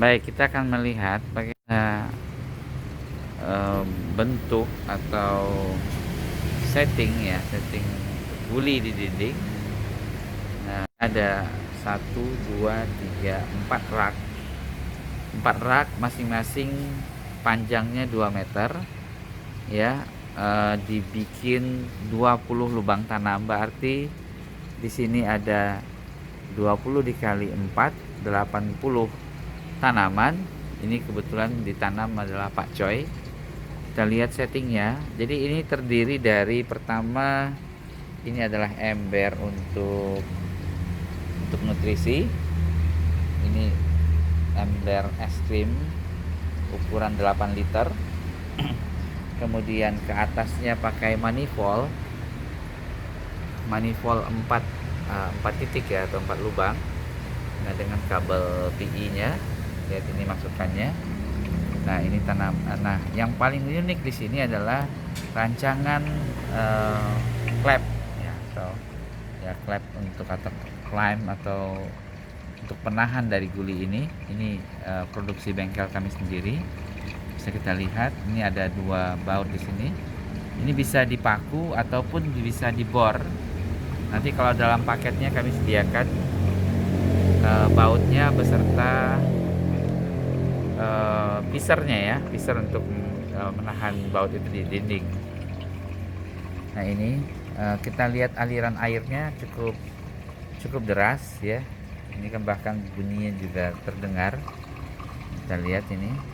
Baik, kita akan melihat bagaimana bentuk atau setting ya, setting guli di dinding. Nah, ada 1, 2, 3, 4 rak. 4 rak masing-masing panjangnya 2 meter ya. Dibikin 20 lubang tanam, berarti di sini ada 20 dikali 4, 80 tanaman. Ini kebetulan ditanam adalah pakcoy. Kita lihat settingnya. Jadi ini terdiri dari, pertama ini adalah ember untuk nutrisi. Ini ember es krim ukuran 8 liter. Kemudian ke atasnya pakai manifold 4 titik ya, atau 4 lubang. Nah, dengan kabel PI nya, lihat ini masukkannya. Nah, ini tanam. Nah, yang paling unik di sini adalah rancangan klep ya, atau ya klep untuk atau climb atau untuk penahan dari guli ini. Ini produksi bengkel kami sendiri. Bisa kita lihat, ini ada 2 baut di sini. Ini bisa dipaku ataupun bisa dibor. Nanti kalau dalam paketnya kami sediakan bautnya beserta pisernya ya, piser untuk menahan baut itu di dinding. Nah, ini kita lihat aliran airnya cukup deras ya. Ini kan bahkan bunyinya juga terdengar. Kita lihat ini.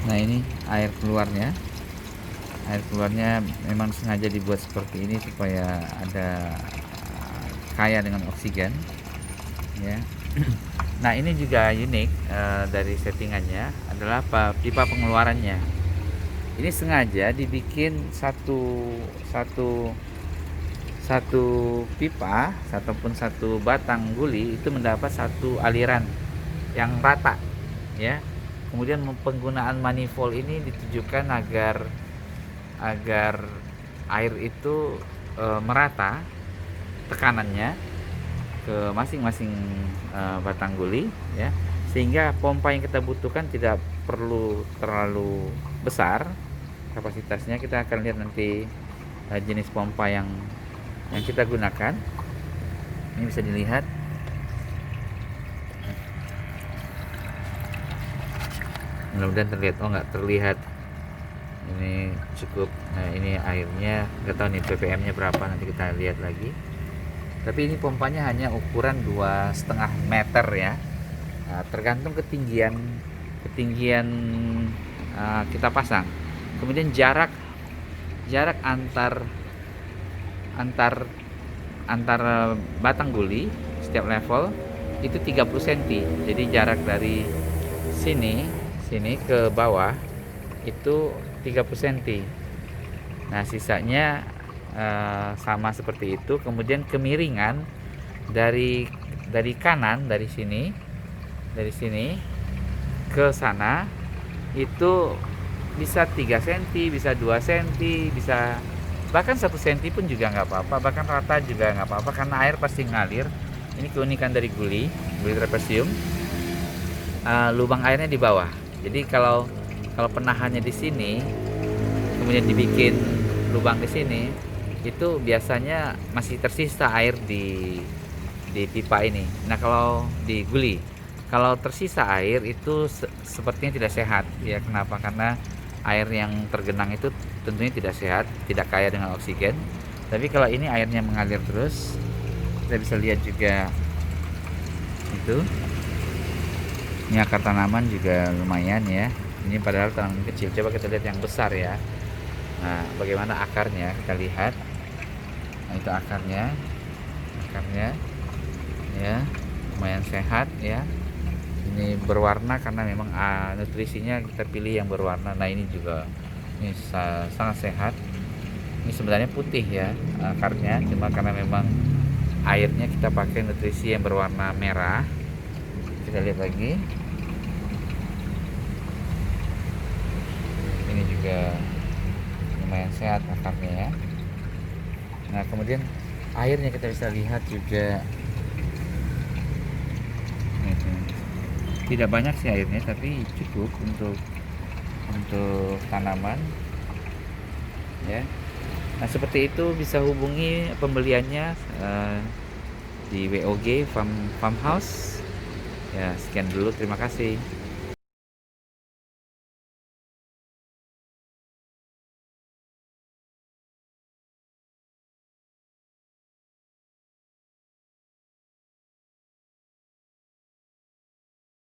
Nah, ini air keluarnya. Air keluarnya memang sengaja dibuat seperti ini supaya ada kaya dengan oksigen ya. Nah, ini juga unik dari settingannya adalah pipa pengeluarannya. Ini sengaja dibikin satu pipa ataupun satu batang guli itu mendapat satu aliran yang rata ya. Kemudian penggunaan manifold ini ditujukan agar air itu merata tekanannya ke masing-masing batang guli ya, sehingga pompa yang kita butuhkan tidak perlu terlalu besar kapasitasnya. Kita akan lihat nanti jenis pompa yang kita gunakan. Ini bisa dilihat. Mudah-mudahan terlihat. Oh, nggak terlihat. Ini cukup. Nah, ini airnya, nggak tahu nih ppm nya berapa, nanti kita lihat lagi. Tapi ini pompanya hanya ukuran 2,5 meter ya. Nah, tergantung ketinggian kita pasang. Kemudian jarak antar batang guli setiap level itu 30 cm. Jadi jarak dari sini ke bawah itu 30 cm. Nah, sisanya sama seperti itu. Kemudian kemiringan dari kanan, dari sini ke sana itu bisa 3 cm, bisa 2 cm, bisa bahkan 1 cm pun juga nggak apa-apa, bahkan rata juga nggak apa-apa, karena air pasti ngalir. Ini keunikan dari guli trapesium. Lubang airnya di bawah. Jadi kalau penahannya di sini, kemudian dibikin lubang di sini, itu biasanya masih tersisa air di pipa ini. Nah, kalau di guli, kalau tersisa air itu sepertinya tidak sehat ya. Kenapa? Karena air yang tergenang itu tentunya tidak sehat, tidak kaya dengan oksigen. Tapi kalau ini airnya mengalir terus, kita bisa lihat juga itu. Ini akar tanaman juga lumayan ya. Ini padahal tanaman kecil. Coba kita lihat yang besar ya. Nah, bagaimana akarnya, kita lihat. Nah, itu akarnya ya, lumayan sehat ya. Ini berwarna karena memang nutrisinya kita pilih yang berwarna. Nah, ini juga ini sangat sehat. Ini sebenarnya putih ya akarnya, cuma karena memang airnya kita pakai nutrisi yang berwarna merah. Kita lihat lagi. Ini juga lumayan sehat akarnya ya. Nah, kemudian airnya kita bisa lihat juga Tidak banyak sih airnya, tapi cukup untuk tanaman ya. Nah, seperti itu bisa hubungi pembeliannya di WOG Farmhouse. Ya, sekian dulu, terima kasih.